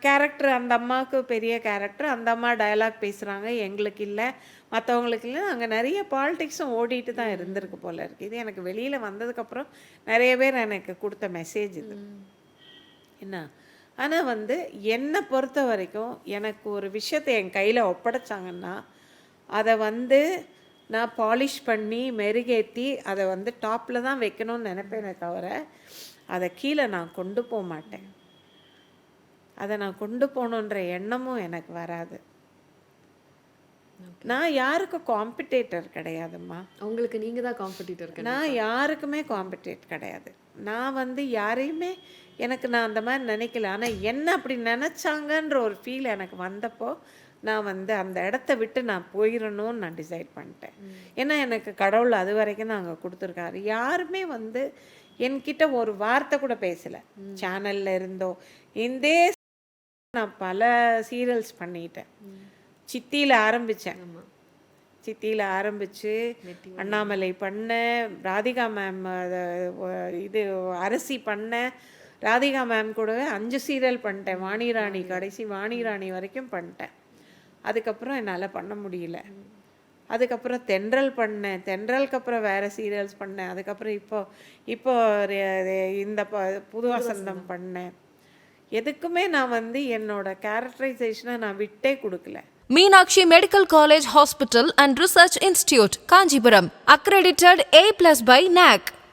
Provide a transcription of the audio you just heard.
Character அந்த அம்மாவுக்கு பெரிய கேரக்டர், அந்த அம்மா டயலாக் பேசுகிறாங்க, எங்களுக்கு இல்லை, மற்றவங்களுக்கு இல்லை. அங்கே நிறைய பாலிடிக்ஸும் ஓடிட்டு தான் இருந்திருக்கு போல இருக்குது. இது எனக்கு வெளியில் வந்ததுக்கப்புறம் நிறைய பேர் எனக்கு கொடுத்த மெசேஜ் இது. என்ன ஆனால் என்னை பொறுத்த வரைக்கும் எனக்கு ஒரு விஷயத்தை என் கையில் ஒப்படைச்சாங்கன்னா அதை நான் பாலிஷ் பண்ணி மெருகேற்றி அதை டாப்பில் தான் வைக்கணும்னு நினைப்பேனே தவிர அதை கீழே நான் கொண்டு போக மாட்டேன். அதை நான் கொண்டு போகணுன்ற எண்ணமும் எனக்கு வராது. நான் யாருக்கும் காம்படிட்டர் கிடையாதும்மா. உங்களுக்கு நீங்கள் தான் காம்படிட்டர். நான் யாருக்குமே காம்படிட்டர் கிடையாது. நான் யாரையுமே நான் அந்த மாதிரி நினைக்கல. ஆனால் என்ன அப்படி நினச்சாங்கன்ற ஒரு ஃபீல் எனக்கு வந்தப்போ நான் அந்த இடத்த விட்டு நான் போயிடணும்னு நான் டிசைட் பண்ணிட்டேன். ஏன்னா எனக்கு கடவுள் அது வரைக்கும் தான் அங்கே கொடுத்துருக்காரு. யாருமே என்கிட்ட ஒரு வார்த்தை கூட பேசலை. சேனலில் இருந்தோ இந்தே நான் பல சீரியல்ஸ் பண்ணிட்டேன். சித்தியில் ஆரம்பித்தேன். சித்தியில் ஆரம்பித்து அண்ணாமலை பண்ணேன், ராதிகா மேம் இது அரசி பண்ணேன், ராதிகா மேம் கூடவே 5 சீரியல் பண்ணிட்டேன். வாணிராணி கடைசி வாணிராணி வரைக்கும் பண்ணிட்டேன். அதுக்கப்புறம் என்னால் பண்ண முடியல. அதுக்கப்புறம் தென்றல் பண்ணேன், தென்றலுக்கு அப்புறம் வேறு சீரியல்ஸ் பண்ணேன். அதுக்கப்புறம் இப்போ இந்த புது வசந்தம் பண்ணேன். எதுக்குமே நான் என்னோட கேரக்டரைசேஷனை நான் விட்டே கொடுக்கல. Meenakshi Medical College Hospital and Research Institute, Kanjipuram, accredited A+ by NAC.